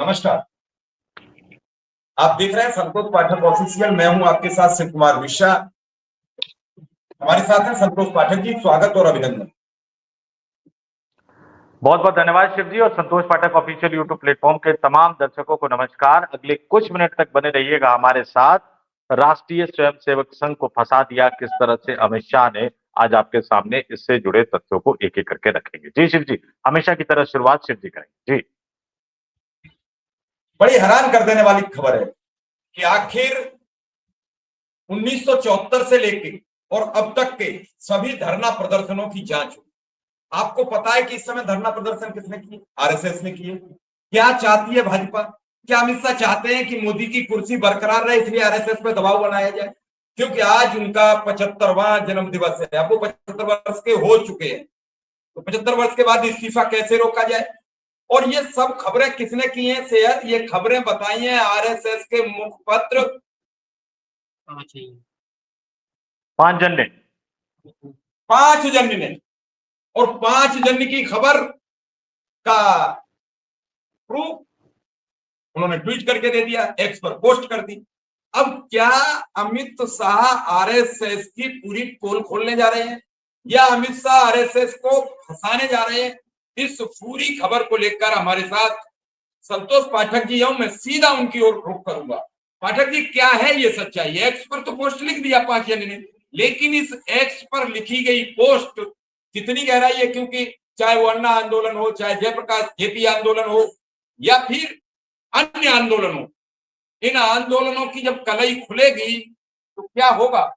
नमस्कार। आप देख रहे हैं संतोष पाठक ऑफिशियल। मैं हूं आपके साथ शिव कुमार मिश्रा। हमारे साथ हैं संतोष पाठक जी। स्वागत और अभिनंदन। बहुत बहुत धन्यवाद शिव जी। और संतोष पाठक ऑफिशियल यूट्यूब प्लेटफॉर्म के तमाम दर्शकों को नमस्कार। अगले कुछ मिनट तक बने रहिएगा हमारे साथ। राष्ट्रीय स्वयंसेवक संघ को फंसा दिया किस तरह से अमित शाह ने, आज आपके सामने इससे जुड़े तथ्यों को एक एक करके रखेंगे। जी शिव जी, हमेशा की तरह शुरुआत शिव जी करेंगे जी। बड़ी हैरान कर देने वाली खबर है कि आखिर 1974 से लेकर और अब तक के सभी धरना प्रदर्शनों की जांच हो। आपको पता है कि इस समय धरना प्रदर्शन किसने किए? आरएसएस ने किए। क्या चाहती है भाजपा? क्या अमित शाह चाहते हैं कि मोदी की कुर्सी बरकरार रहे, इसलिए आरएसएस पे दबाव बनाया जाए? क्योंकि आज उनका 75वां जन्म दिवस है। अब वो 75 वर्ष के हो चुके हैं, तो 75 वर्ष के बाद इस्तीफा कैसे रोका जाए? और ये सब खबरें किसने की हैं शेयर? ये खबरें बताई हैं आरएसएस के मुखपत्र 5 जन ने। 5 जन ने। और 5 जन की खबर का प्रूफ उन्होंने ट्वीट करके दे दिया, एक्स पर पोस्ट कर दी। अब क्या अमित शाह आरएसएस की पूरी पोल खोलने जा रहे हैं या अमित शाह आरएसएस को फंसाने जा रहे हैं? इस पूरी खबर को लेकर हमारे साथ संतोष पाठक जी हूं। मैं सीधा उनकी ओर रुख करूंगा। पाठक जी, क्या है ये सच्चाई? एक्स पर तो पोस्ट लिख दिया 5 जन ने, लेकिन इस एक्स पर लिखी गई पोस्ट कितनी गहराई है? क्योंकि चाहे वो अन्ना आंदोलन हो, चाहे जयप्रकाश जेपी आंदोलन हो, या फिर अन्य आंदोलन हो, इन आंदोलनों की जब कलई खुलेगी तो क्या होगा?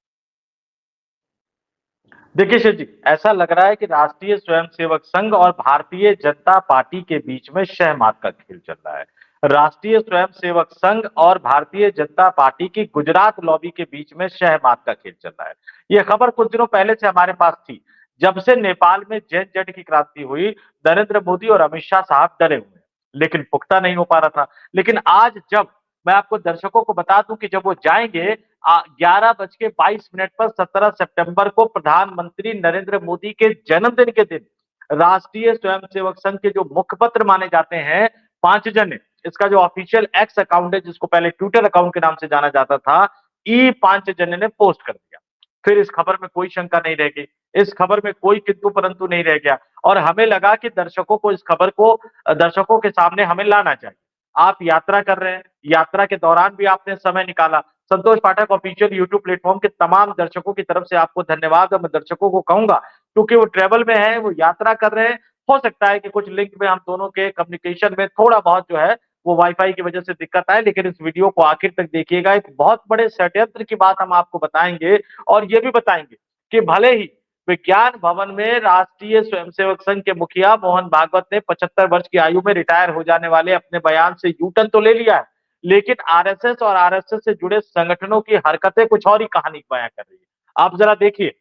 देखिए शिव जी, ऐसा लग रहा है कि राष्ट्रीय स्वयंसेवक संघ और भारतीय जनता पार्टी के बीच में शहमात का खेल चल रहा है। राष्ट्रीय स्वयंसेवक संघ और भारतीय जनता पार्टी की गुजरात लॉबी के बीच में शहमात का खेल चल रहा है। यह खबर कुछ दिनों पहले से हमारे पास थी। जब से नेपाल में जैन जट की क्रांति हुई, नरेंद्र मोदी और अमित शाह साहब डरे हुए हैं, लेकिन पुख्ता नहीं हो पा रहा था। लेकिन आज जब मैं आपको दर्शकों को बता दूं कि जब वो जाएंगे 11:22 पर 17 सितंबर को प्रधानमंत्री नरेंद्र मोदी के जन्मदिन के दिन राष्ट्रीय स्वयंसेवक संघ के जो मुखपत्र माने जाते हैं 5 जन, इसका जो ऑफिशियल एक्स अकाउंट है, जिसको पहले ट्विटर अकाउंट के नाम से जाना जाता था, ई 5 जन ने पोस्ट कर दिया। फिर इस खबर में कोई शंका नहीं रह गई, इस खबर में कोई किंतु परंतु नहीं रह गया, और हमें लगा कि दर्शकों को इस खबर को दर्शकों के सामने हमें लाना चाहिए। आप यात्रा कर रहे हैं, यात्रा के दौरान भी आपने समय निकाला। संतोष पाठक ऑफिशियल यूट्यूब प्लेटफॉर्म के तमाम दर्शकों की तरफ से आपको धन्यवाद। और मैं दर्शकों को कहूंगा, क्योंकि वो ट्रेवल में है, वो यात्रा कर रहे हैं, हो सकता है कि कुछ लिंक में हम दोनों के कम्युनिकेशन में थोड़ा बहुत जो है वो वाईफाई की वजह से दिक्कत आए, लेकिन इस वीडियो को आखिर तक देखिएगा। एक बहुत बड़े षड्यंत्र की बात हम आपको बताएंगे, और ये भी बताएंगे कि भले ही विज्ञान भवन में राष्ट्रीय स्वयंसेवक संघ के मुखिया मोहन भागवत ने 75 वर्ष की आयु में रिटायर हो जाने वाले अपने बयान से यूटर्न तो ले लिया है, लेकिन आरएसएस और आरएसएस से जुड़े संगठनों की हरकतें कुछ और ही कहानी बयां कर रही है। आप जरा देखिए,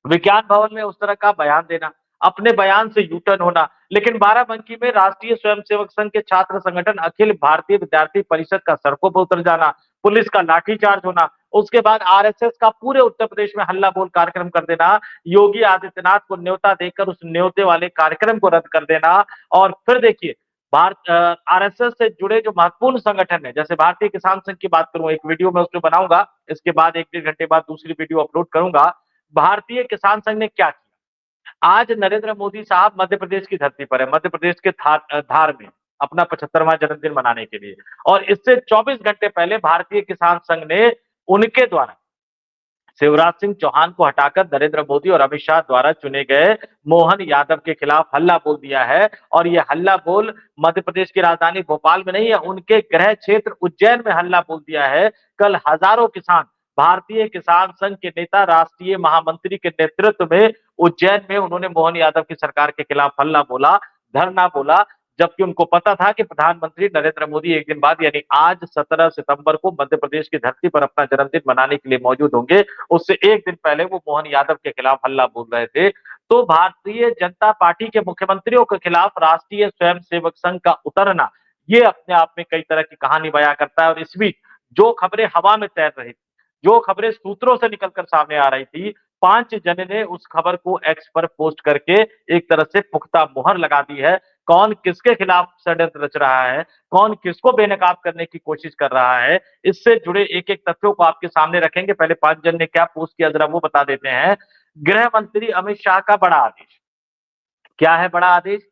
विज्ञान भवन में उस तरह का बयान देना, अपने बयान से यूटर्न होना, लेकिन बाराबंकी में राष्ट्रीय स्वयंसेवक संघ के छात्र संगठन अखिल भारतीय विद्यार्थी परिषद का सड़कों पर उतर जाना, पुलिस का लाठीचार्ज होना, उसके बाद आरएसएस का पूरे उत्तर प्रदेश में हल्ला बोल कार्यक्रम कर देना, योगी आदित्यनाथ को न्योता देकर उस न्योते वाले कार्यक्रम को रद्द कर देना। और फिर देखिए, भारत आरएसएस से जुड़े जो महत्वपूर्ण संगठन है, जैसे भारतीय किसान संघ की बात करूं, एक वीडियो में उसमें बनाऊंगा, इसके बाद 1-1.5 घंटे बाद दूसरी वीडियो अपलोड करूंगा। भारतीय किसान संघ ने क्या किया? आज नरेंद्र मोदी साहब मध्य प्रदेश की धरती पर है, मध्य प्रदेश के धार में अपना 75वां जन्मदिन मनाने के लिए, और इससे 24 घंटे पहले भारतीय किसान संघ ने उनके द्वारा शिवराज सिंह चौहान को हटाकर नरेंद्र मोदी और अमित शाह द्वारा चुने गए मोहन यादव के खिलाफ हल्ला बोल दिया है। और यह हल्ला बोल मध्य प्रदेश की राजधानी भोपाल में नहीं है, उनके गृह क्षेत्र उज्जैन में हल्ला बोल दिया है। कल हजारों किसान भारतीय किसान संघ के नेता राष्ट्रीय महामंत्री के नेतृत्व में उज्जैन में उन्होंने मोहन यादव की सरकार के खिलाफ हल्ला बोला, धरना बोला, जबकि उनको पता था कि प्रधानमंत्री नरेंद्र मोदी एक दिन बाद यानी आज 17 सितंबर को मध्य प्रदेश की धरती पर अपना जन्मदिन मनाने के लिए मौजूद होंगे। उससे एक दिन पहले वो मोहन यादव के खिलाफ हल्ला बोल रहे थे। तो भारतीय जनता पार्टी के मुख्यमंत्रियों के खिलाफ राष्ट्रीय स्वयंसेवक संघ का उतरना, ये अपने आप में कई तरह की कहानी बयां करता है। और इस बीच जो खबरें हवा में तैर रही थी, जो खबरें सूत्रों से निकलकर सामने आ रही थी, 5 जन ने उस खबर को एक्स पर पोस्ट करके एक तरह से पुख्ता मुहर लगा दी है कौन किसके खिलाफ षड्यंत्र रच रहा है, कौन किसको बेनकाब करने की कोशिश कर रहा है, इससे जुड़े एक एक तथ्यों को आपके सामने रखेंगे। पहले 5 जन ने क्या पोस्ट किया जरा वो बता देते हैं। गृह मंत्री अमित शाह का बड़ा आदेश। क्या है बड़ा आदेश?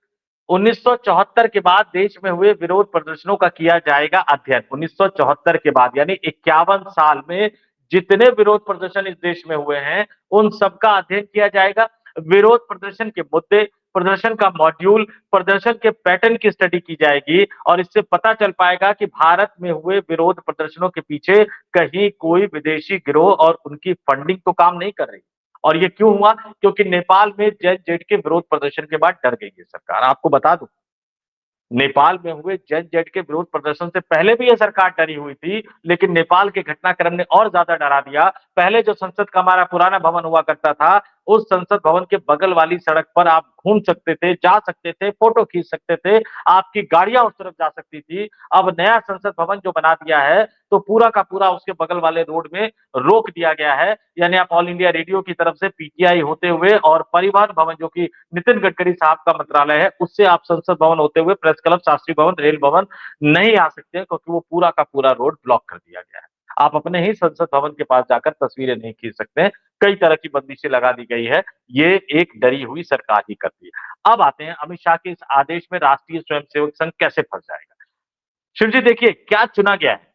1974 के बाद देश में हुए विरोध प्रदर्शनों का किया जाएगा अध्ययन। 1974 के बाद यानी 51 साल में जितने विरोध प्रदर्शन इस देश में हुए हैं उन सबका अध्ययन किया जाएगा। विरोध प्रदर्शन के मुद्दे, प्रदर्शन का मॉड्यूल, प्रदर्शन के पैटर्न की स्टडी की जाएगी और इससे पता चल पाएगा कि भारत में हुए विरोध प्रदर्शनों के पीछे कहीं कोई विदेशी गिरोह और उनकी फंडिंग तो काम नहीं कर रही। और ये क्यों हुआ? क्योंकि नेपाल में जैन जेट के विरोध प्रदर्शन के बाद डर गई है सरकार। आपको बता दूं, नेपाल में हुए जैन जेट के विरोध प्रदर्शन से पहले भी ये सरकार डरी हुई थी, लेकिन नेपाल के घटनाक्रम ने और ज्यादा डरा दिया। पहले जो संसद का हमारा पुराना भवन हुआ करता था, उस संसद भवन के बगल वाली सड़क पर आप घूम सकते थे, जा सकते थे, फोटो खींच सकते थे, आपकी गाड़ियां उस तरफ जा सकती थी। अब नया संसद भवन जो बना दिया है तो पूरा का पूरा उसके बगल वाले रोड में रोक दिया गया है। यानी आप ऑल इंडिया रेडियो की तरफ से पीटीआई होते हुए और परिवहन भवन जो कि नितिन गडकरी साहब का मंत्रालय है उससे आप संसद भवन होते हुए प्रेस क्लब, शास्त्री भवन, रेल भवन नहीं आ सकते क्योंकि वो पूरा का पूरा रोड ब्लॉक कर दिया गया है। आप अपने ही संसद भवन के पास जाकर तस्वीरें नहीं खींच सकते। कई तरह की बंदिशें लगा दी गई है। ये एक डरी हुई सरकार ही करती है। अब आते हैं अमित शाह के इस आदेश में राष्ट्रीय स्वयंसेवक संघ कैसे फंस जाएगा। शिव जी देखिए क्या चुना गया है।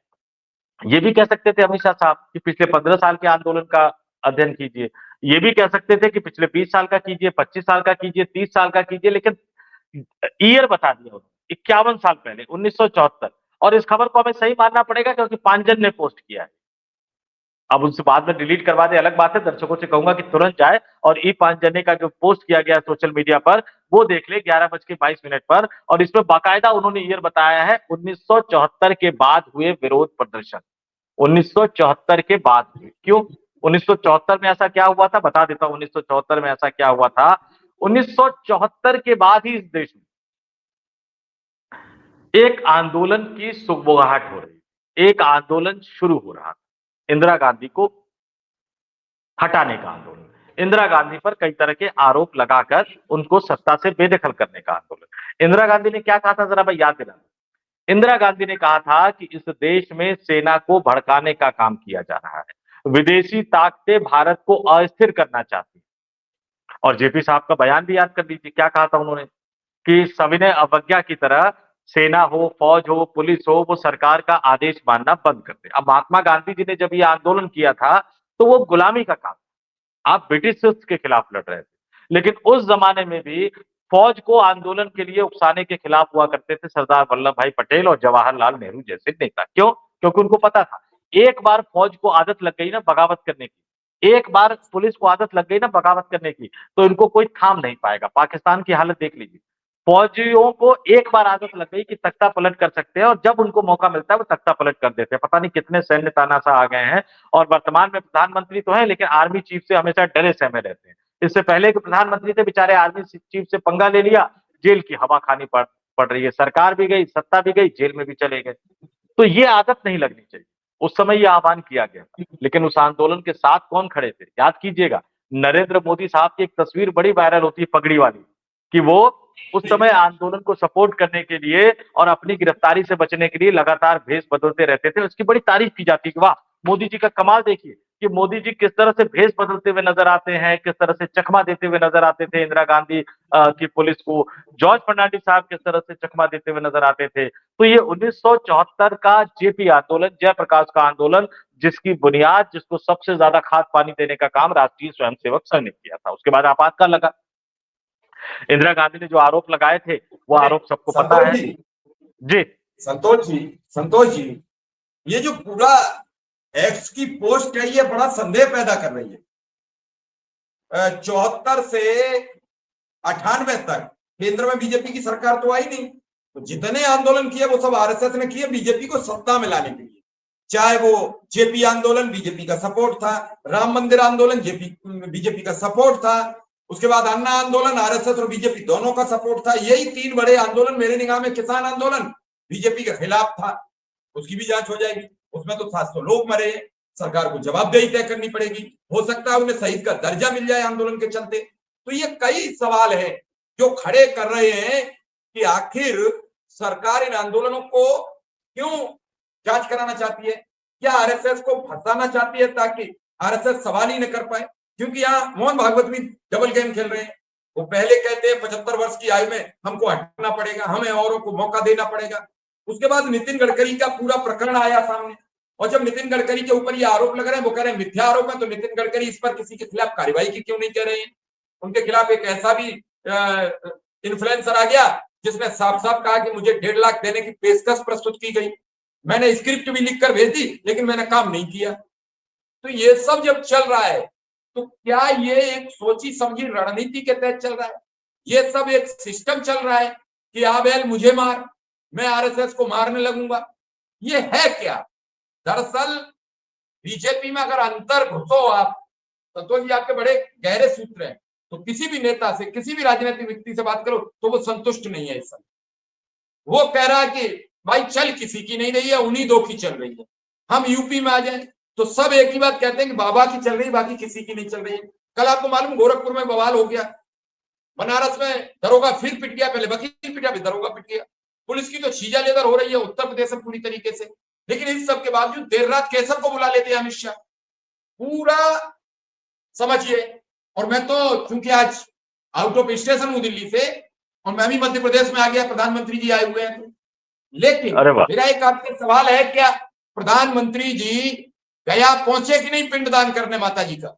ये भी कह सकते थे अमित शाह साहब कि पिछले 15 साल के आंदोलन का अध्ययन कीजिए। ये भी कह सकते थे कि पिछले 20 साल का कीजिए, 25 साल का कीजिए, 30 साल का कीजिए, लेकिन ईयर बता दिया उन्होंने 51 साल पहले 1974। और इस खबर को हमें सही मानना पड़ेगा क्योंकि 5 जन ने पोस्ट किया है। अब उनसे बाद में डिलीट करवा दे अलग बात है। दर्शकों से कहूंगा कि तुरंत जाए और ई 5 जने का जो पोस्ट किया गया सोशल मीडिया पर वो देख ले 11:22 पर। और इसमें बाकायदा उन्होंने ईयर बताया है 1974 के बाद हुए विरोध प्रदर्शन। 1974 के बाद हुए। क्यों? 1974 में ऐसा क्या हुआ था बता देता हूं। 1974 में ऐसा क्या हुआ था? 1974 के बाद ही इस देश में एक आंदोलन की सुगबुगाहट हो रही, एक आंदोलन शुरू हो रहा था। इंदिरा गांधी को हटाने का आंदोलन, इंदिरा गांधी पर कई तरह के आरोप लगाकर उनको सत्ता से बेदखल करने का आंदोलन। इंदिरा गांधी ने क्या कहा था जरा मैं याद दिला। इंदिरा गांधी ने कहा था कि इस देश में सेना को भड़काने का काम किया जा रहा है, विदेशी ताकतें भारत को अस्थिर करना चाहती है। और जेपी साहब का बयान भी याद कर लीजिए, क्या कहा था उन्होंने कि सविनय अवज्ञा की तरह सेना हो, फौज हो, पुलिस हो, वो सरकार का आदेश मानना बंद कर दे। अब महात्मा गांधी जी ने जब ये आंदोलन किया था तो वो गुलामी का काम, आप ब्रिटिश के खिलाफ लड़ रहे थे, लेकिन उस जमाने में भी फौज को आंदोलन के लिए उकसाने के खिलाफ हुआ करते थे सरदार वल्लभ भाई पटेल और जवाहरलाल नेहरू जैसे नेता। क्यों? क्योंकि उनको पता था एक बार फौज को आदत लग गई ना बगावत करने की, एक बार पुलिस को आदत लग गई ना बगावत करने की, तो इनको कोई थाम नहीं पाएगा। पाकिस्तान की हालत देख लीजिए, फौजियों को एक बार आदत लग गई कि तख्ता पलट कर सकते हैं और जब उनको मौका मिलता है वो तख्ता पलट कर देते हैं। पता नहीं कितने सैन्य तानाशाह आ गए हैं और वर्तमान में प्रधानमंत्री तो है लेकिन आर्मी चीफ से हमेशा डरे सहमे रहते हैं। इससे पहले के प्रधानमंत्री थे बेचारे आर्मी चीफ से पंगा ले लिया, जेल की हवा खानी पड़ रही है। सरकार भी गई, सत्ता भी गई, जेल में भी चले गए। तो ये आदत नहीं लगनी चाहिए। उस समय ये आह्वान किया गया था, लेकिन उस आंदोलन के साथ कौन खड़े थे याद कीजिएगा। नरेंद्र मोदी साहब की एक तस्वीर बड़ी वायरल होती है पगड़ी वाली, कि वो उस समय आंदोलन को सपोर्ट करने के लिए और अपनी गिरफ्तारी से बचने के लिए लगातार भेष बदलते रहते थे। उसकी बड़ी तारीफ की जाती है कि वाह मोदी जी का कमाल देखिए कि मोदी जी किस तरह से भेष बदलते हुए नजर आते हैं, किस तरह से चकमा देते हुए नजर आते थे इंदिरा गांधी की पुलिस को, जॉर्ज फर्नांडिस साहब किस तरह से चकमा देते हुए नजर आते थे। तो ये 1974 का जेपी आंदोलन, जयप्रकाश का आंदोलन, जिसकी बुनियाद, जिसको सबसे ज्यादा खाद पानी देने का काम राष्ट्रीय स्वयंसेवक संघ ने किया था। उसके बाद आपातकाल लगा। इंदिरा गांधी ने जो आरोप लगाए थे वो आरोप सबको पता है। जी संतोष जी, संतोष जी, ये जो पूरा एक्स की पोस्ट है ये बड़ा संदेह पैदा कर रही है। 74 से 98 तक केंद्र में बीजेपी की सरकार तो आई नहीं, तो जितने आंदोलन किए वो सब आरएसएस ने किए बीजेपी को सत्ता में लाने के लिए। चाहे वो जेपी आंदोलन बीजेपी का सपोर्ट था, राम मंदिर आंदोलन बीजेपी का सपोर्ट था, उसके बाद अन्ना आंदोलन आरएसएस और बीजेपी दोनों का सपोर्ट था। यही 3 बड़े आंदोलन। मेरे निगाह में किसान आंदोलन बीजेपी के खिलाफ था, उसकी भी जांच हो जाएगी। उसमें तो 700 लोग मरे, सरकार को जवाबदेही तय करनी पड़ेगी। हो सकता है उन्हें शहीद का दर्जा मिल जाए आंदोलन के चलते। तो ये कई सवाल है जो खड़े कर रहे हैं कि आखिर सरकार इन आंदोलनों को क्यों जांच कराना चाहती है। क्या आरएसएस को फंसाना चाहती है ताकि आरएसएस सवाल ही न कर पाए। क्योंकि यहाँ मोहन भागवत भी डबल गेम खेल रहे हैं। वो पहले कहते हैं 75 वर्ष की आयु में हमको हटना पड़ेगा, हमें औरों को मौका देना पड़ेगा। उसके बाद नितिन गडकरी का पूरा प्रकरण आया सामने, और जब नितिन गडकरी के ऊपर ये आरोप लग रहे हैं, वो कह रहे हैं मिथ्या आरोप है, तो नितिन गडकरी इस पर किसी के खिलाफ कार्रवाई की क्यों नहीं कह रहे हैं। उनके खिलाफ एक ऐसा भी इन्फ्लुएंसर आ गया जिसने साफ साफ कहा कि मुझे 1.5 लाख देने की पेशकश प्रस्तुत की गई, मैंने स्क्रिप्ट भी लिखकर भेज दी, लेकिन मैंने काम नहीं किया। तो ये सब जब चल रहा है, तो क्या ये एक सोची समझी रणनीति के तहत चल रहा है? ये सब एक सिस्टम चल रहा है कि आबेल मुझे मार, मैं आरएसएस को मारने लगूंगा। ये है क्या? दरअसल बीजेपी में अगर अंतर घुसो आप, संतोष जी आपके बड़े गहरे सूत्र हैं, तो किसी भी नेता से, किसी भी राजनीतिक व्यक्ति से बात करो तो वो संतुष्ट नहीं है इस समय। वो कह रहा है कि भाई चल किसी की नहीं रही है, उन्हीं दो की चल रही है। हम यूपी में आ जाए तो सब एक ही बात कहते हैं कि बाबा की चल रही, बाकी किसी की नहीं चल रही है। कल आपको मालूम गोरखपुर में बवाल हो गया, बनारस में दरोगा फिर पिट गया, पहले वकील पिटा, फिर दरोगा पिट गया। पुलिस की तो छीजा लेदर हो रही है उत्तर प्रदेश में पूरी तरीके से। लेकिन इस सब के बावजूद देर रात केसर को बुला लेते हैं अमित शाह, पूरा समझिए। और मैं तो चूंकि आज आउट ऑफ स्टेशन हूं दिल्ली से, और मैं भी मध्य प्रदेश में आ गया, प्रधानमंत्री जी आए हुए हैं। लेकिन अरे वाह। मेरा एक आपसे सवाल है, क्या प्रधानमंत्री जी गया पहुंचे कि नहीं पिंडदान करने माता जी का?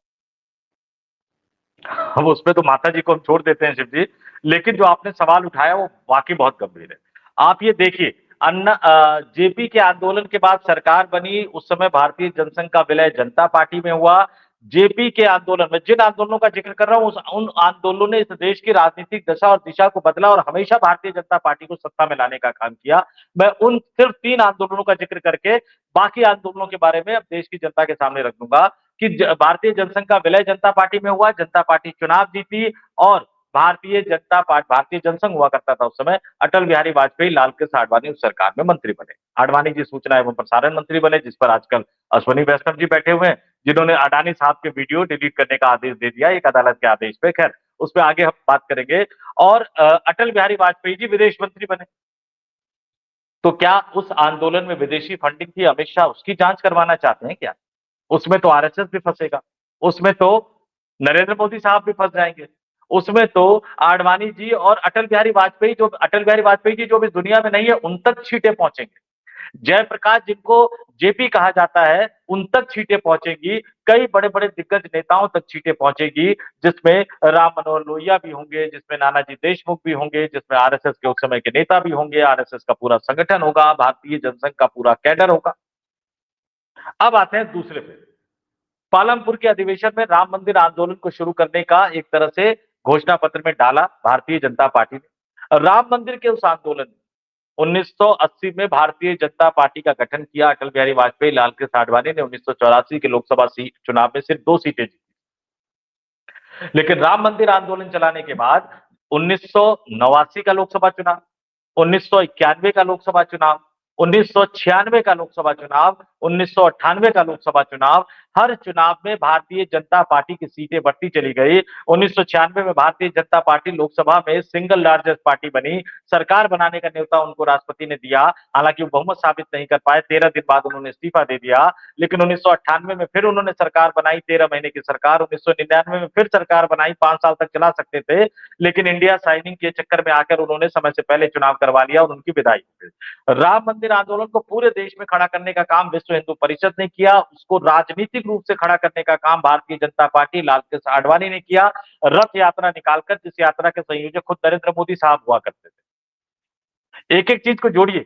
हम उसमें तो माता जी को हम छोड़ देते हैं शिव जी, लेकिन जो आपने सवाल उठाया वो वाकई बहुत गंभीर है। आप ये देखिए, जेपी के आंदोलन के बाद सरकार बनी, उस समय भारतीय जनसंघ का विलय जनता पार्टी में हुआ। जेपी के आंदोलन में, जिन आंदोलनों का जिक्र कर रहा हूं, उन आंदोलनों ने इस देश की राजनीतिक दशा और दिशा को बदला और हमेशा भारतीय जनता पार्टी को सत्ता में लाने का काम किया। मैं उन सिर्फ 3 आंदोलनों का जिक्र करके बाकी आंदोलनों के बारे में अब देश की जनता के सामने रख दूंगा कि भारतीय जनसंघ का विलय जनता पार्टी में हुआ, जनता पार्टी चुनाव जीती और भारतीय जनसंघ हुआ करता था उस समय, अटल बिहारी वाजपेयी, लाल कृष्ण आडवाणी उस सरकार में मंत्री बने। आडवाणी जी सूचना एवं प्रसारण मंत्री बने, जिस पर आजकल अश्विनी वैष्णव जी बैठे हुए हैं, जिन्होंने अडानी साहब के वीडियो डिलीट करने का आदेश दे दिया एक अदालत के आदेश पे। खैर, उस पर आगे हम बात करेंगे। और अटल बिहारी वाजपेयी जी विदेश मंत्री बने। तो क्या उस आंदोलन में विदेशी फंडिंग थी, अमित शाह उसकी जांच करवाना चाहते हैं क्या? उसमें तो आरएसएस भी फंसेगा, उसमें तो नरेंद्र मोदी साहब भी फंस जाएंगे, उसमें तो आडवाणी जी और अटल बिहारी वाजपेयी जी जो भी दुनिया में नहीं है, उन तक छींटे पहुंचेंगे। जयप्रकाश जिनको जेपी कहा जाता है, उन तक छींटे पहुंचेगी। कई बड़े बड़े दिग्गज नेताओं तक छींटे पहुंचेगी, जिसमें राम मनोहर लोहिया भी होंगे, जिसमें नानाजी देशमुख भी होंगे, जिसमें आरएसएस के उस समय के नेता भी होंगे, आरएसएस का पूरा संगठन होगा, भारतीय जनसंघ का पूरा कैडर होगा। अब आते हैं दूसरे पे। पालमपुर के अधिवेशन में राम मंदिर आंदोलन को शुरू करने का एक तरह से घोषणा पत्र में डाला भारतीय जनता पार्टी ने। राम मंदिर के उस आंदोलन में 1980 में भारतीय जनता पार्टी का गठन किया अटल बिहारी वाजपेयी, लाल कृष्ण आडवाणी ने 1984 के लोकसभा चुनाव में सिर्फ 2 सीटें जीती। लेकिन राम मंदिर आंदोलन चलाने के बाद 1989 का लोकसभा चुनाव, 1991 का लोकसभा चुनाव, 1996 का लोकसभा चुनाव, 1998 का लोकसभा चुनाव, हर चुनाव में भारतीय जनता पार्टी की सीटें बढ़ती चली गई। 1996 में भारतीय जनता पार्टी लोकसभा में सिंगल लार्जेस्ट पार्टी बनी। सरकार बनाने का न्योता उनको राष्ट्रपति ने दिया, हालांकि वो बहुमत साबित नहीं कर पाए, 13 दिन बाद उन्होंने इस्तीफा दे दिया। लेकिन 1998 में फिर उन्होंने सरकार बनाई, 13 महीने की सरकार। 1999 में फिर सरकार बनाई, 5 साल तक चला सकते थे, लेकिन इंडिया साइनिंग के चक्कर में आकर उन्होंने समय से पहले चुनाव करवा लिया और उनकी विदाई हो गई। राम मंदिर आंदोलन को पूरे देश में खड़ा करने का काम विश्व हिंदू परिषद ने किया, उसको राजनीतिक रूप से खड़ा करने का काम भारतीय जनता पार्टी, लाल कृष्ण आडवाणी ने किया, रथ यात्रा निकालकर, जिस यात्रा के संयोजक खुद नरेंद्र मोदी साहब हुआ करते थे। एक एक चीज को जोड़िए,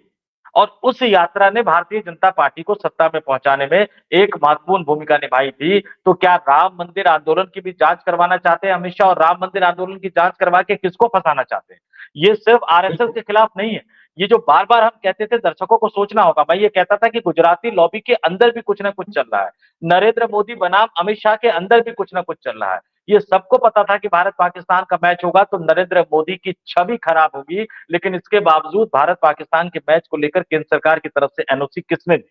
और उस यात्रा ने भारतीय जनता पार्टी को सत्ता में पहुंचाने में एक महत्वपूर्ण भूमिका निभाई थी। तो क्या राम मंदिर आंदोलन की भी जांच करवाना चाहते हैं अमित शाह, और राम मंदिर आंदोलन की जांच करवा के किसको फंसाना चाहते हैं? ये सिर्फ आरएसएस के खिलाफ नहीं है। ये जो बार बार हम कहते थे, दर्शकों को सोचना होगा, मैं ये कहता था कि गुजराती लॉबी के अंदर भी कुछ ना कुछ चल रहा है, नरेंद्र मोदी बनाम अमित शाह के अंदर भी कुछ ना कुछ चल रहा है। ये सबको पता था कि भारत पाकिस्तान का मैच होगा तो नरेंद्र मोदी की छवि खराब होगी, लेकिन इसके बावजूद भारत पाकिस्तान के मैच को लेकर केंद्र सरकार की तरफ से एनओसी किसने दी,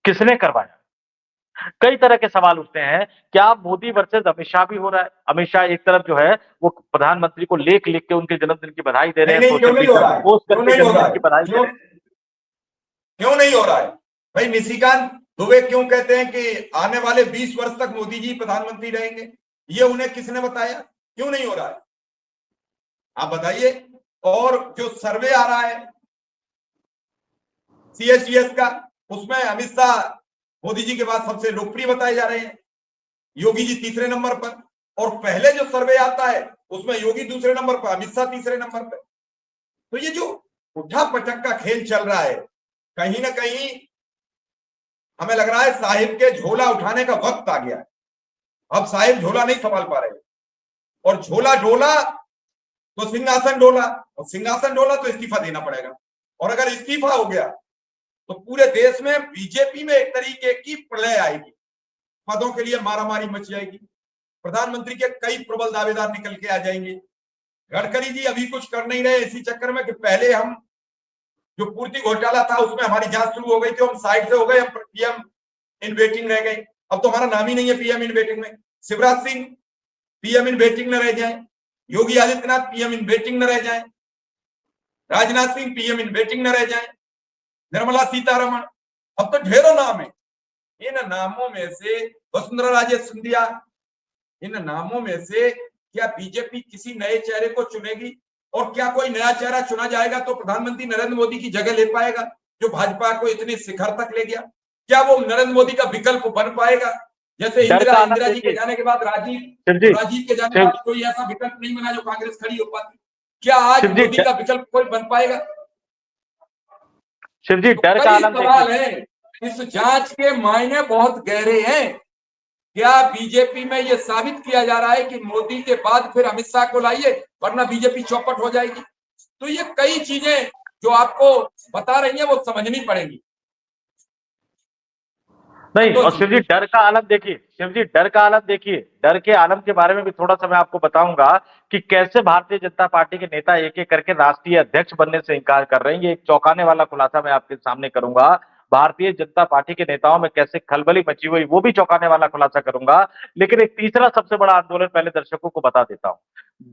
किसने करवाया? कई तरह के सवाल उठते हैं। क्या मोदी वर्सेस अमित शाह भी हो रहा है? अमित शाह एक तरफ जो है वो प्रधानमंत्री को लेख लिख के उनके जन्मदिन की बधाई दे रहे नहीं हैं, नहीं, क्यों सोशल नहीं हो मीडिया रहा पर है, पोस्ट क्यों करके नहीं हो रहा जन्मदिन है, की बधाई दे क्यों रहे हैं। क्यों नहीं हो रहा है? भाई निशिकांत दुबे क्यों कहते हैं कि आने वाले 20 वर्ष तक मोदी जी प्रधानमंत्री रहेंगे? ये उन्हें किसने बताया? क्यों नहीं हो रहा है, आप बताइए। और जो सर्वे आ रहा है CSDS का, उसमें अमित शाह मोदी जी के बाद सबसे लोकप्रिय बताए जा रहे हैं, योगी जी तीसरे नंबर पर। और पहले जो सर्वे आता है उसमें योगी दूसरे नंबर पर, अमित शाह तीसरे नंबर पर। तो ये जो उठा पटक का खेल चल रहा है, कहीं ना कहीं हमें लग रहा है साहिब के झोला उठाने का वक्त आ गया है। अब साहिब झोला नहीं संभाल पा रहे, और झोला डोला तो सिंहासन डोला, और सिंहासन डोला तो इस्तीफा देना पड़ेगा। और अगर इस्तीफा हो गया तो पूरे देश में बीजेपी में एक तरीके की प्रलय आएगी, पदों के लिए मारामारी मच जाएगी, प्रधानमंत्री के कई प्रबल दावेदार निकल के आ जाएंगे। गडकरी जी अभी कुछ कर नहीं रहे इसी चक्कर में कि पहले हम जो पूर्ति घोटाला था उसमें हमारी जांच शुरू हो गई थी, हम साइड से हो गए, हम पीएम इन वेटिंग रह गए। अब तो हमारा नाम ही नहीं है पीएम इन वेटिंग में। Shivraj Singh PM in waiting न रह जाए, Yogi Adityanath PM in waiting न रह जाए, Rajnath Singh PM in waiting न रह जाए, निर्मला सीतारमण, अब तो ढेरों नाम है। इन नामों में से वसुंधरा राजे सिंधिया, इन नामों में से क्या बीजेपी किसी नए चेहरे को चुनेगी? और क्या कोई नया चेहरा चुना जाएगा तो प्रधानमंत्री नरेंद्र मोदी की जगह ले पाएगा, जो भाजपा को इतने शिखर तक ले गया? क्या वो नरेंद्र मोदी का विकल्प बन पाएगा? जैसे डर इंदिरा का आलम इंदिरा जी के देखिए जाने के बाद राजीव, शिव तो जी। राजीव के जाने के शिव बाद कोई ऐसा विकल्प नहीं बना जो कांग्रेस खड़ी हो पाती। क्या आज शिव जी मोदी का विकल्प कोई बन पाएगा? शिव जी तो डर का कई आलम देखिए। सवाल हैं, इस जांच के मायने बहुत गहरे हैं। क्या बीजेपी में यह साबित किया जा रहा है कि मोदी के बाद फिर अमित शाह को लाइए वरना बीजेपी चौपट हो जाएगी? तो ये कई चीजें जो आपको बता रही हैं वो समझनी पड़ेगी। नहीं, और संतोष जी, शिव जी डर का आलम देखिए, शिव जी डर का आलम देखिए, डर के आलम के बारे में भी थोड़ा सा मैं आपको बताऊंगा कि कैसे भारतीय जनता पार्टी के नेता एक एक करके राष्ट्रीय अध्यक्ष बनने से इंकार कर रहे हैं। ये एक चौंकाने वाला खुलासा मैं आपके सामने करूंगा। भारतीय जनता पार्टी के नेताओं में कैसे खलबली मची हुई, वो भी चौंकाने वाला खुलासा करूंगा। लेकिन एक तीसरा सबसे बड़ा आंदोलन पहले दर्शकों को बता देता हूँ।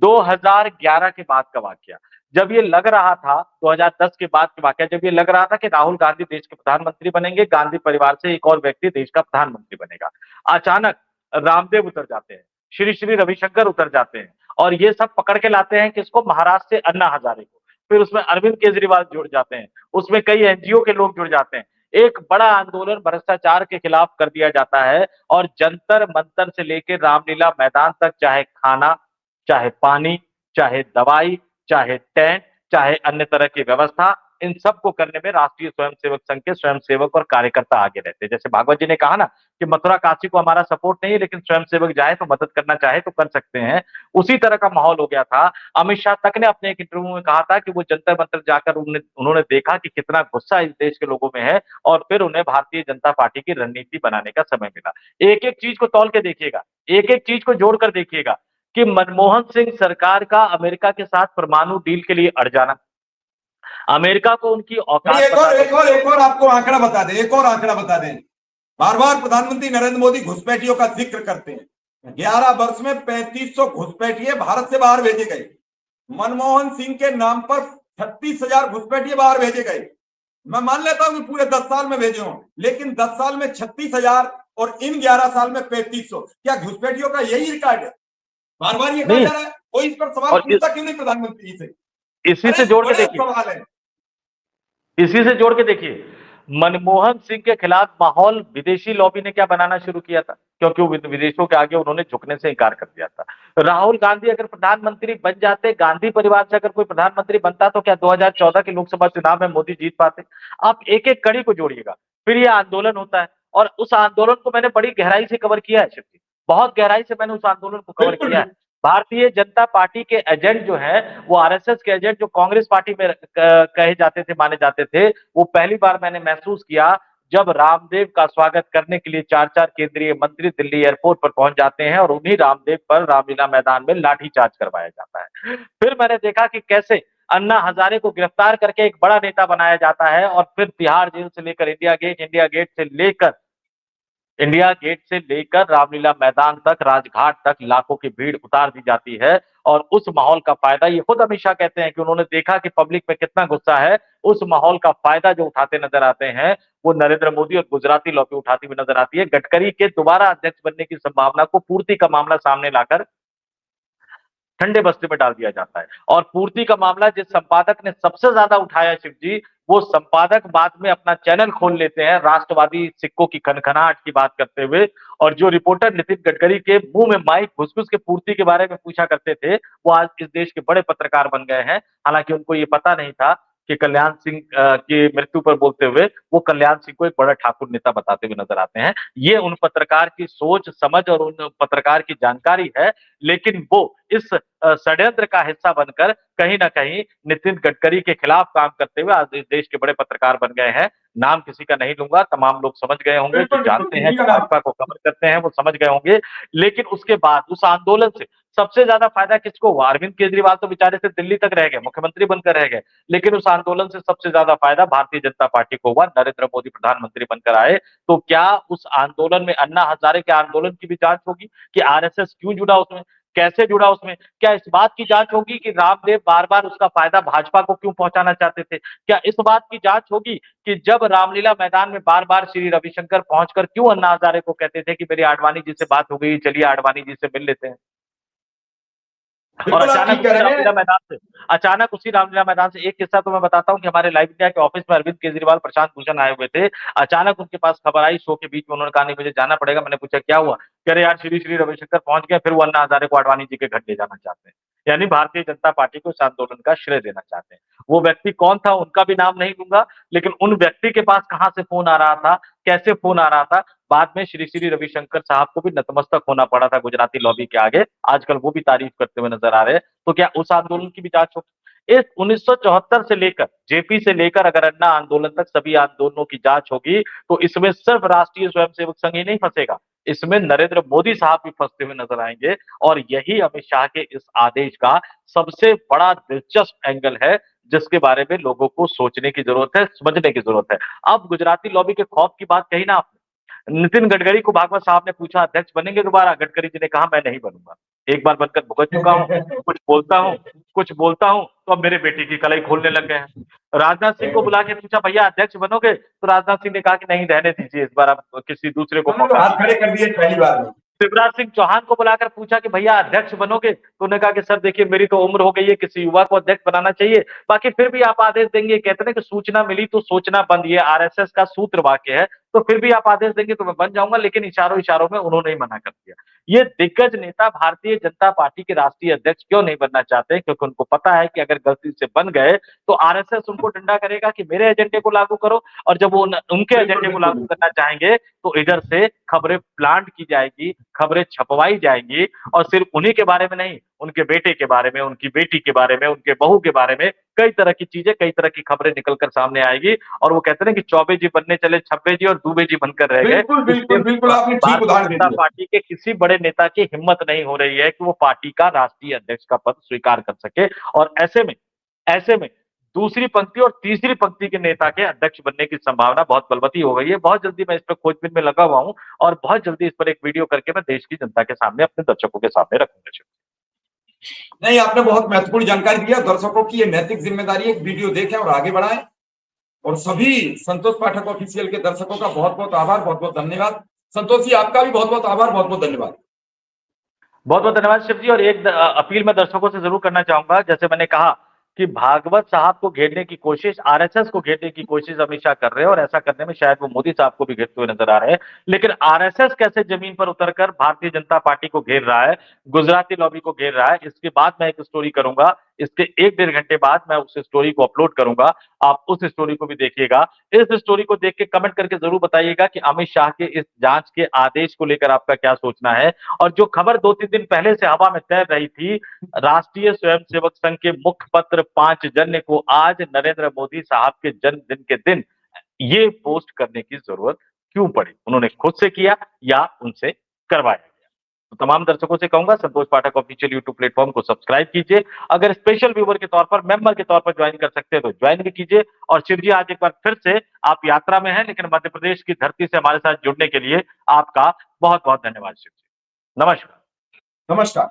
2011 के बाद का वाकया, जब ये लग रहा था, 2010 के बाद के वाकया, जब ये लग रहा था कि राहुल गांधी देश के प्रधानमंत्री बनेंगे, गांधी परिवार से एक और व्यक्ति देश का प्रधानमंत्री बनेगा, अचानक रामदेव उतर जाते हैं, श्री श्री रविशंकर उतर जाते हैं, और ये सब पकड़ के लाते हैं किसको? महाराष्ट्र से अन्ना हजारे को। फिर उसमें अरविंद केजरीवाल जुड़ जाते हैं, उसमें कई एनजीओ के लोग जुड़ जाते हैं। एक बड़ा आंदोलन भ्रष्टाचार के खिलाफ कर दिया जाता है, और जंतर मंतर से लेकर रामलीला मैदान तक, चाहे खाना, चाहे पानी, चाहे दवाई, चाहे टेंट, चाहे अन्य तरह की व्यवस्था, इन सबको करने में राष्ट्रीय स्वयंसेवक संघ के स्वयंसेवक और कार्यकर्ता आगे रहते हैं। जैसे भागवत जी ने कहा ना कि मथुरा काशी को हमारा सपोर्ट नहीं है, लेकिन स्वयंसेवक जाए तो मदद करना चाहे तो कर सकते हैं। उसी तरह का माहौल हो गया था। अमित शाह तक ने अपने एक इंटरव्यू में कहा था कि वो जंतर मंतर जाकर उन्होंने देखा कि कितना गुस्सा इस देश के लोगों में है, और फिर उन्हें भारतीय जनता पार्टी की रणनीति बनाने का समय मिला। एक एक चीज को तौल के देखिएगा, एक एक चीज को जोड़कर देखिएगा कि मनमोहन सिंह सरकार का अमेरिका के साथ परमाणु डील के लिए अड़ जाना, अमेरिका को उनकी नहीं, औकात बता देना। एक और आपको आंकड़ा बता दें, एक और आंकड़ा बता दें। बार बार प्रधानमंत्री नरेंद्र मोदी घुसपैठियों का जिक्र करते हैं। 11 वर्ष में 3500 घुसपैठिए भारत से बाहर भेजे गए। मनमोहन सिंह के नाम पर 36,000 घुसपैठिए बाहर भेजे गए। मैं मान लेता हूं कि पूरे 10 साल में भेजे हों, लेकिन 10 साल में 36,000 और इन 11 साल में 3500, क्या घुसपैठियों का यही रिकॉर्ड है? बार बार ये कहा नहीं, जा रहा है, कोई इस पर सवाल और पूछता क्यों नहीं प्रधानमंत्री जी से? इसी अरे से जोड़ के बड़े देखिए, सवाल है। इसी से जोड़ के देखिए, मनमोहन सिंह के खिलाफ माहौल विदेशी लॉबी ने क्या बनाना शुरू किया था, क्योंकि वो विदेशों के आगे उन्होंने झुकने से इंकार कर दिया था। राहुल गांधी अगर प्रधानमंत्री बन जाते, गांधी परिवार से अगर कोई प्रधानमंत्री बनता, तो क्या 2014 के लोकसभा चुनाव में मोदी जीत पाते? आप एक एक कड़ी को जोड़िएगा, फिर ये आंदोलन होता है, और उस आंदोलन को मैंने बड़ी गहराई से कवर किया है शिव जी, बहुत गहराई से मैंने उस आंदोलन को कवर बिल्कुल किया है। बिल्कुल। भारतीय जनता पार्टी के एजेंट जो है, वो आरएसएस के एजेंट जो कांग्रेस पार्टी में कहे जाते थे, माने जाते थे, वो पहली बार मैंने महसूस किया जब रामदेव का स्वागत करने के लिए चार चार केंद्रीय मंत्री दिल्ली एयरपोर्ट पर पहुंच जाते हैं, और उन्हीं रामदेव पर रामलीला मैदान में लाठीचार्ज करवाया जाता है। फिर मैंने देखा कि कैसे अन्ना हजारे को गिरफ्तार करके एक बड़ा नेता बनाया जाता है, और फिर तिहाड़ जेल से लेकर इंडिया गेट से लेकर इंडिया गेट से लेकर रामलीला मैदान तक, राजघाट तक लाखों की भीड़ उतार दी जाती है और उस माहौल का फायदा, ये खुद अमित शाह कहते हैं कि उन्होंने देखा कि पब्लिक में कितना गुस्सा है, उस माहौल का फायदा जो उठाते नजर आते हैं वो नरेंद्र मोदी और गुजराती लॉबी उठाती हुई नजर आती है। गडकरी के दोबारा अध्यक्ष बनने की संभावना को पूर्ति का मामला सामने लाकर ठंडे बस्ते में डाल दिया जाता है। और पूर्ति का मामला जिस संपादक ने सबसे ज्यादा उठाया शिव जी, वो संपादक बाद में अपना चैनल खोल लेते हैं राष्ट्रवादी सिक्कों की खनखनाहट की बात करते हुए, और जो रिपोर्टर नितिन गडकरी के मुंह में माइक घुस घुस के पूर्ति के बारे में पूछा करते थे, वो आज इस देश के बड़े पत्रकार बन गए हैं। हालांकि उनको ये पता नहीं था कि कल्याण सिंह की मृत्यु पर बोलते हुए वो कल्याण सिंह को एक बड़ा ठाकुर नेता बताते हुए नजर आते हैं। ये उन पत्रकार की सोच समझ और उन पत्रकार की जानकारी है, लेकिन वो इस षड्यंत्र का हिस्सा बनकर कहीं ना कहीं नितिन गडकरी के खिलाफ काम करते हुए आज इस देश के बड़े पत्रकार बन गए हैं। नाम किसी का नहीं लूंगा, तमाम लोग समझ गए होंगे, जो बिल्कुल बिल्कुल जानते हैं, किसी जो का नाम। भाजपा को कवर करते हैं वो समझ गए होंगे। लेकिन उसके बाद उस आंदोलन से सबसे ज्यादा फायदा किसको हुआ? अरविंद केजरीवाल तो बेचारे से दिल्ली तक रह गए, मुख्यमंत्री बनकर रह गए, लेकिन उस आंदोलन से सबसे ज्यादा फायदा भारतीय जनता पार्टी को हुआ। नरेंद्र मोदी प्रधानमंत्री बनकर आए, तो क्या उस आंदोलन में अन्ना हजारे के आंदोलन की भी जांच होगी कि आरएसएस क्यों जुड़ा उसमें, कैसे जुड़ा उसमें? क्या इस बात की जांच होगी कि रामदेव बार बार उसका फायदा भाजपा को क्यों पहुंचाना चाहते थे? क्या इस बात की जांच होगी कि जब रामलीला मैदान में बार बार श्री रविशंकर पहुंचकर क्यों अन्ना हजारे को कहते थे कि मेरी आडवाणी जी से बात हो गई, चलिए आडवाणी जी से मिल लेते हैं? और बिल्कुल आप ठीक कह रहे हैं। अचानक उसी रामलीला मैदान से एक किस्सा तो मैं बताता हूँ कि हमारे लाइव इंडिया के ऑफिस में अरविंद केजरीवाल, प्रशांत भूषण आए हुए थे। अचानक उनके पास खबर आई शो के बीच में, उन्होंने कहा नहीं मुझे जाना पड़ेगा। मैंने पूछा क्या हुआ? कह रहे यार श्री श्री रविशंकर पहुंच गए, फिर वो अन्ना हजारे को आडवाणी जी के घर ले जाना चाहते हैं। यानी भारतीय जनता पार्टी को इस आंदोलन का श्रेय देना चाहते हैं। वो व्यक्ति कौन था उनका भी नाम नहीं लूंगा, लेकिन उन व्यक्ति के पास कहां से फोन आ रहा था, कैसे फोन आ रहा था, बाद में श्री श्री रविशंकर साहब को भी नतमस्तक होना पड़ा था गुजराती लॉबी के आगे। आजकल वो भी तारीफ करते हुए नजर आ रहे हैं। तो क्या उस आंदोलन की भी जांच होगी? इस 1974 से लेकर जेपी से लेकर अगर अन्ना आंदोलन तक सभी आंदोलनों की जांच होगी, तो इसमें सिर्फ राष्ट्रीय स्वयंसेवक संघ ही नहीं फंसेगा, इसमें नरेंद्र मोदी साहब भी फंसते हुए नजर आएंगे। और यही अमित शाह के इस आदेश का सबसे बड़ा दिलचस्प एंगल है, जिसके बारे में लोगों को सोचने की जरूरत है, समझने की जरूरत है। अब गुजराती लॉबी के खौफ की बात कही ना आपने, नितिन गडकरी को भागवत साहब ने पूछा अध्यक्ष बनेंगे दोबारा? गडकरी जी ने कहा मैं नहीं बनूंगा, एक बार बनकर भुगत चुका हूं, कुछ बोलता हूं तो अब मेरे बेटे की कलाई खोलने लग गए हैं। राजनाथ सिंह को बुला के पूछा भैया अध्यक्ष बनोगे? तो राजनाथ सिंह ने कहा कि नहीं रहने दीजिए, इस बार आप किसी दूसरे को उन्होंने तो मौका हाथ खड़े दीजिए। कर दिए पहली बार में। शिवराज सिंह चौहान को बुलाकर पूछा कि भैया अध्यक्ष बनोगे? तो उन्होंने कहा कि सर देखिए मेरी तो उम्र हो गई है, किसी युवा को अध्यक्ष बनाना चाहिए, बाकी फिर भी आप आदेश देंगे। कहते हैं कि सूचना मिली तो सोचना बंद, ये आरएसएस का सूत्र वाक्य है। तो फिर भी आप आदेश देंगे तो मैं बन जाऊंगा, लेकिन इशारों इशारों में उन्होंने ही मना कर दिया। ये दिग्गज नेता भारतीय जनता पार्टी के राष्ट्रीय अध्यक्ष क्यों नहीं बनना चाहते? क्योंकि उनको पता है कि अगर गलती से बन गए तो आरएसएस उनको डंडा करेगा कि मेरे एजेंडे को लागू करो, और जब वो उनके बिल्कुल एजेंडे को बिल्कुल लागू बिल्कुल। करना चाहेंगे तो इधर से खबरें प्लांट की जाएगी, खबरें छपवाई जाएंगी, और सिर्फ उन्हीं के बारे में नहीं, उनके बेटे के बारे में, उनकी बेटी के बारे में, उनके बहू के बारे में कई तरह की चीजें, कई तरह की खबरें निकलकर सामने आएगी। और वो कहते हैं कि चौबे जी बनने चले छब्बे जी और दूबे जी बनकर रह गए। बिल्कुल इसलिए बिल्कुल बिल्कुल आपने ठीक भारतीय उदाहरण दे जनता दिया। पार्टी के किसी बड़े नेता की हिम्मत नहीं हो रही है कि वो पार्टी का राष्ट्रीय अध्यक्ष का पद स्वीकार कर सके। और ऐसे में दूसरी पंक्ति और तीसरी पंक्ति के नेता के अध्यक्ष बनने की संभावना बहुत बलवती हो गई है। बहुत जल्दी मैं इस पर खोजबीन में लगा हुआ हूं, और बहुत जल्दी इस पर एक वीडियो करके मैं देश की जनता के सामने, अपने दर्शकों के सामने रखूंगा। नहीं, आपने बहुत महत्वपूर्ण जानकारी दिया। दर्शकों की ये नैतिक जिम्मेदारी है, वीडियो देखें और आगे बढ़ाएं। और सभी संतोष पाठक ऑफिशियल के दर्शकों का बहुत बहुत आभार, बहुत बहुत धन्यवाद। संतोष जी आपका भी बहुत बहुत आभार, बहुत बहुत धन्यवाद। बहुत बहुत धन्यवाद शिव जी। और एक अपील मैं दर्शकों से जरूर करना चाहूंगा, जैसे मैंने कहा कि भागवत साहब को घेरने की कोशिश, आरएसएस को घेरने की कोशिश अमित शाह कर रहे हैं, और ऐसा करने में शायद वो मोदी साहब को भी घेरते हुए नजर आ रहे हैं। लेकिन आरएसएस कैसे जमीन पर उतरकर भारतीय जनता पार्टी को घेर रहा है, गुजराती लॉबी को घेर रहा है, इसके बाद मैं एक स्टोरी करूंगा। इसके एक डेढ़ घंटे बाद मैं उस स्टोरी को अपलोड करूंगा, आप उस स्टोरी को भी देखिएगा। इस स्टोरी को देख के कमेंट करके जरूर बताइएगा कि अमित शाह के इस जांच के आदेश को लेकर आपका क्या सोचना है। और जो खबर 2-3 दिन पहले से हवा में तैर रही थी, राष्ट्रीय स्वयंसेवक संघ के मुखपत्र 5 जन्य को आज नरेंद्र मोदी साहब के जन्मदिन के दिन ये पोस्ट करने की जरूरत क्यों पड़ी? उन्होंने खुद से किया या उनसे करवाया? तो तमाम दर्शकों से कहूंगा संतोष पाठक ऑफिशियल यूट्यूब प्लेटफॉर्म को सब्सक्राइब कीजिए। अगर स्पेशल व्यूअर के तौर पर, मेंबर के तौर पर ज्वाइन कर सकते हैं तो ज्वाइन भी कीजिए। और शिव जी, आज एक बार फिर से आप यात्रा में हैं, लेकिन मध्य प्रदेश की धरती से हमारे साथ जुड़ने के लिए आपका बहुत बहुत धन्यवाद शिव जी। नमस्कार। नमस्कार।